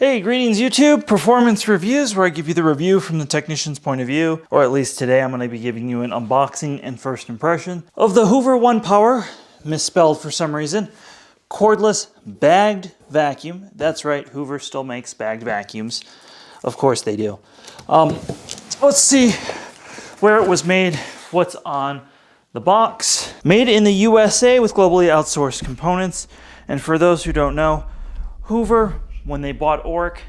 Hey, greetings YouTube, Performance Reviews, where I give you the review from the technician's point of view, or at least today I'm going to be giving you an unboxing and first impression of the Hoover ONEPWR, misspelled for some reason, cordless bagged vacuum. That's right, Hoover still makes bagged vacuums. Of course they do. Let's see where it was made, what's on the box. Made in the USA with globally outsourced components. And for those who don't know, Hoover, when they bought ORC,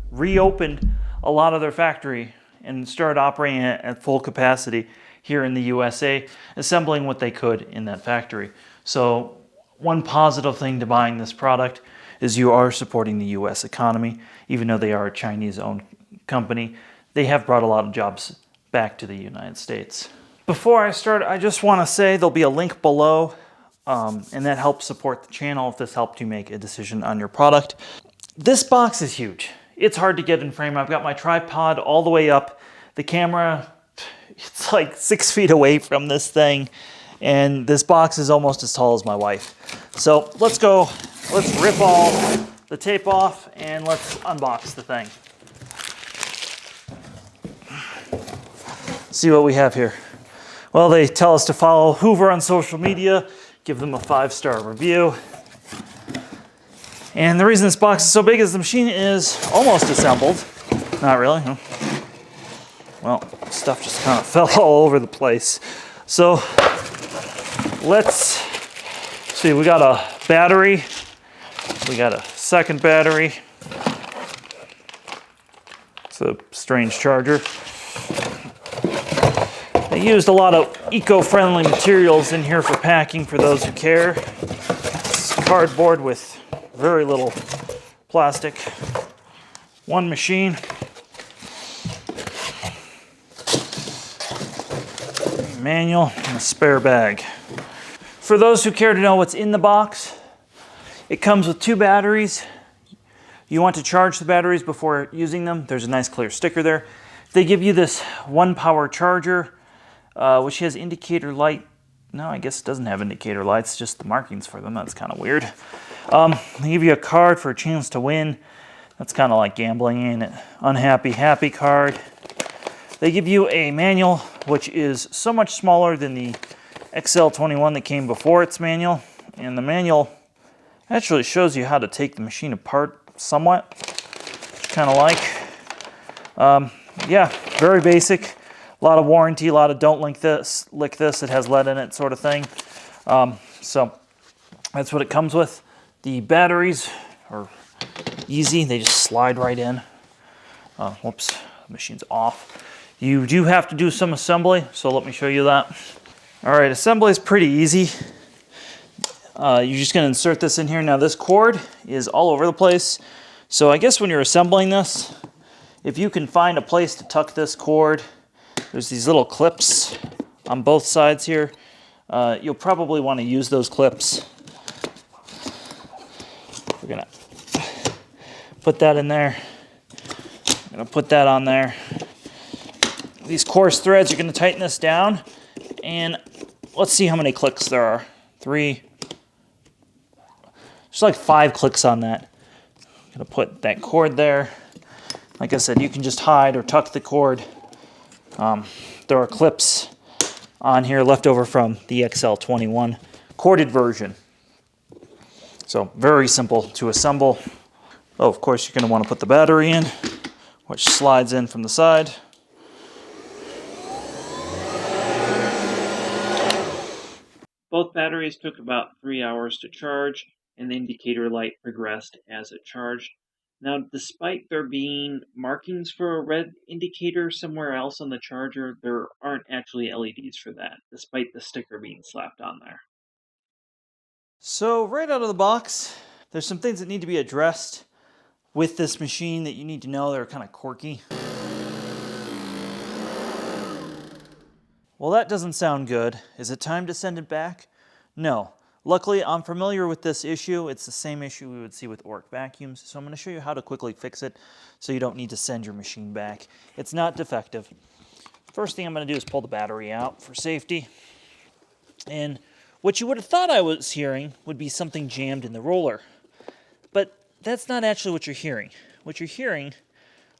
reopened a lot of their factory and started operating at full capacity here in the USA, assembling what they could in that factory. So one positive thing to buying this product is you are supporting the US economy. Even though they are a Chinese-owned company, they have brought a lot of jobs back to the United States. Before I start, I just want to say there'll be a link below, and that helps support the channel if this helped you make a decision on your product. This box is huge. It's hard to get in frame. I've got my tripod all the way up. The camera, it's like 6 feet away from this thing. And this box is almost as tall as my wife. So let's go, let's rip all the tape off and let's unbox the thing. See what we have here. Well, they tell us to follow Hoover on social media, give them a 5-star review. And the reason this box is so big is the machine is almost assembled. Not really, huh? Well, stuff just kind of fell all over the place. So let's see, we got a battery. We got a second battery. It's a strange charger. They used a lot of eco-friendly materials in here for packing for those who care. It's cardboard with very little plastic. One machine. A manual and a spare bag. For those who care to know what's in the box, it comes with 2 batteries. You want to charge the batteries before using them. There's a nice clear sticker there. They give you this ONEPWR charger, which has indicator light. No, I guess it doesn't have indicator lights, just the markings for them. That's kind of weird. They give you a card for a chance to win. That's kind of like gambling, ain't it? Unhappy, happy card. They give you a manual, which is so much smaller than the XL21 that came before its manual. And the manual actually shows you how to take the machine apart somewhat, kind of like. Yeah, very basic. A lot of warranty, a lot of don't lick this, it has lead in it sort of thing. So that's what it comes with. The batteries are easy, they just slide right in. Whoops, the machine's off. You do have to do some assembly, so let me show you that. All right, assembly is pretty easy. You're just gonna insert this in here. Now this cord is all over the place. So I guess when you're assembling this, if you can find a place to tuck this cord, there's these little clips on both sides here. You'll probably want to use those clips. We're gonna put that in there. I'm gonna put that on there. These coarse threads, you're gonna tighten this down, and let's see how many clicks there are. 3. There's like 5 clicks on that. I'm gonna put that cord there. Like I said, you can just hide or tuck the cord. There are clips on here left over from the XL21 corded version. So very simple to assemble. Oh, of course, you're going to want to put the battery in, which slides in from the side. Both batteries took about 3 hours to charge, and the indicator light progressed as it charged. Now, despite there being markings for a red indicator somewhere else on the charger, there aren't actually LEDs for that, despite the sticker being slapped on there. So right out of the box, there's some things that need to be addressed with this machine that you need to know that are kind of quirky. Well, that doesn't sound good. Is it time to send it back? No. Luckily, I'm familiar with this issue. It's the same issue we would see with ORC vacuums, so I'm going to show you how to quickly fix it so you don't need to send your machine back. It's not defective. First thing I'm going to do is pull the battery out for safety. And what you would have thought I was hearing would be something jammed in the roller. But that's not actually what you're hearing. what you're hearing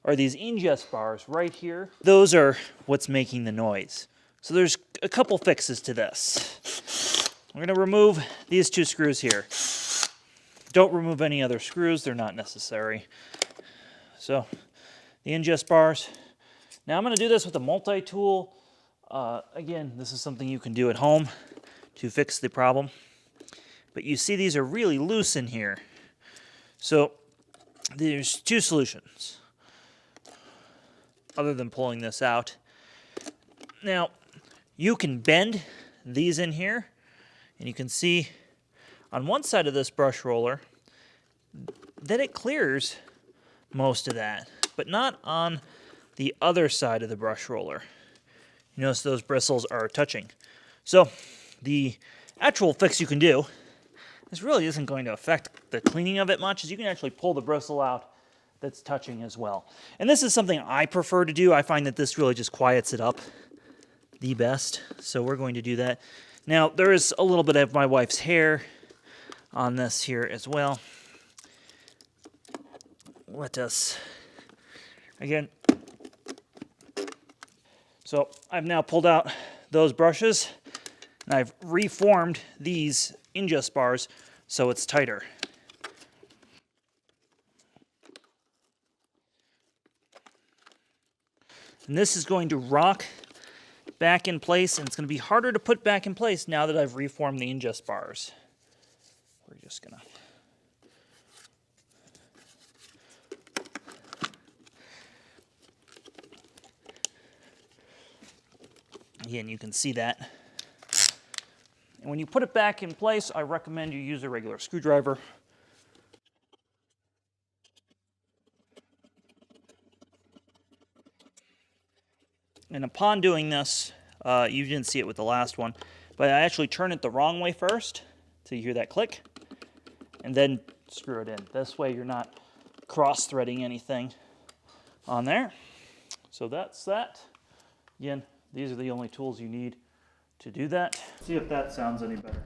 are these ingest bars right here. Those are what's making the noise. So there's a couple fixes to this. We're going to remove these 2 screws here. Don't remove any other screws, they're not necessary. So the ingest bars. Now I'm going to do this with a multi-tool. Again, this is something you can do at home to fix the problem. But you see these are really loose in here. So there's 2 solutions other than pulling this out. Now, you can bend these in here, and you can see on one side of this brush roller that it clears most of that, but not on the other side of the brush roller. You notice those bristles are touching. So the actual fix you can do, this really isn't going to affect the cleaning of it much, as you can actually pull the bristle out that's touching as well. And this is something I prefer to do. I find that this really just quiets it up the best. So we're going to do that. Now, there is a little bit of my wife's hair on this here as well. Let us, again, so I've now pulled out those brushes, and I've reformed these ingest bars so it's tighter. And this is going to rock back in place, and it's going to be harder to put back in place now that I've reformed the ingest bars. We're just going to... Again, you can see that. And when you put it back in place, I recommend you use a regular screwdriver. And upon doing this, you didn't see it with the last one, but I actually turn it the wrong way first, so you hear that click, and then screw it in. This way you're not cross-threading anything on there. So that's that. Again, these are the only tools you need to do that. See if that sounds any better.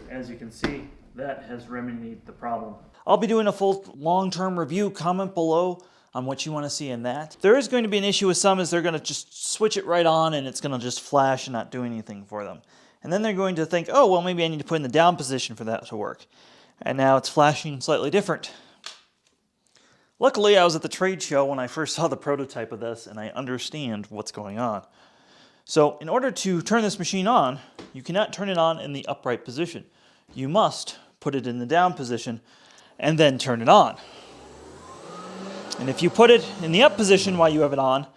As you can see, that has remedied the problem. I'll be doing a full long-term review. Comment below on what you want to see in that. There is going to be an issue with some, is they're going to just switch it right on and it's going to just flash and not do anything for them. And then they're going to think, oh, well, maybe I need to put in the down position for that to work. And now it's flashing slightly different. Luckily, I was at the trade show when I first saw the prototype of this, and I understand what's going on. So in order to turn this machine on, you cannot turn it on in the upright position. You must put it in the down position and then turn it on. And if you put it in the up position while you have it on,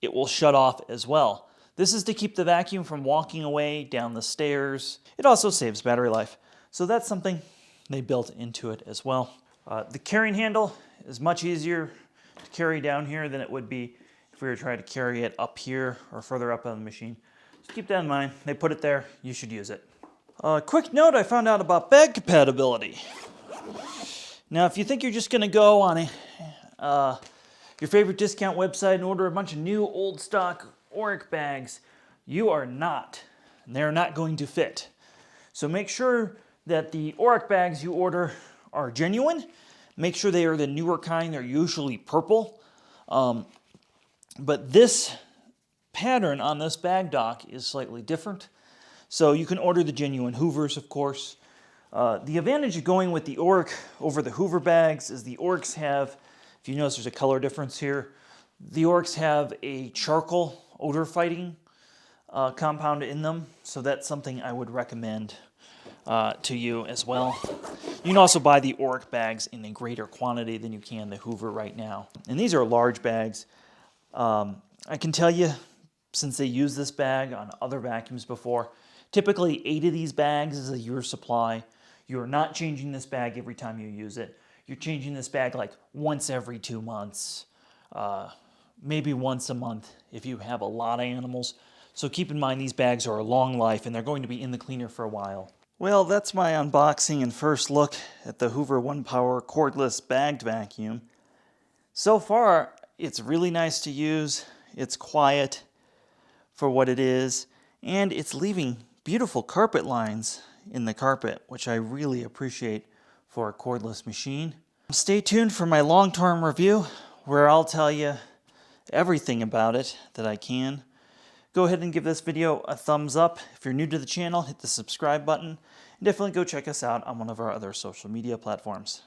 it will shut off as well. This is to keep the vacuum from walking away down the stairs. It also saves battery life. So that's something they built into it as well. The carrying handle is much easier to carry down here than it would be if we were trying to carry it up here or further up on the machine. So keep that in mind. They put it there. You should use it. Quick note, I found out about bag compatibility. Now, if you think you're just going to go on your favorite discount website and order a bunch of new old stock OREC bags, you are not. And they're not going to fit. So make sure that the OREC bags you order are genuine. Make sure they are the newer kind. They're usually purple. But this pattern on this bag dock is slightly different. So you can order the genuine Hoovers, of course. The advantage of going with the OREC over the Hoover bags is the ORECs have, if you notice there's a color difference here, the ORECs have a charcoal odor fighting compound in them. So that's something I would recommend to you as well. You can also buy the OREC bags in a greater quantity than you can the Hoover right now. And these are large bags. I can tell you, since they use this bag on other vacuums before, typically 8 of these bags is a year's supply. You're not changing this bag every time you use it. You're changing this bag like once every 2 months, maybe once a month if you have a lot of animals. So keep in mind these bags are a long life and they're going to be in the cleaner for a while. Well, that's my unboxing and first look at the Hoover ONEPWR Cordless Bagged Vacuum. So far, it's really nice to use. It's quiet. for what it is, and it's leaving beautiful carpet lines in the carpet, which I really appreciate for a cordless machine. Stay tuned for my long-term review where I'll tell you everything about it that I can. Go ahead and give this video a thumbs up. If you're new to the channel, hit the subscribe button. And definitely go check us out on one of our other social media platforms.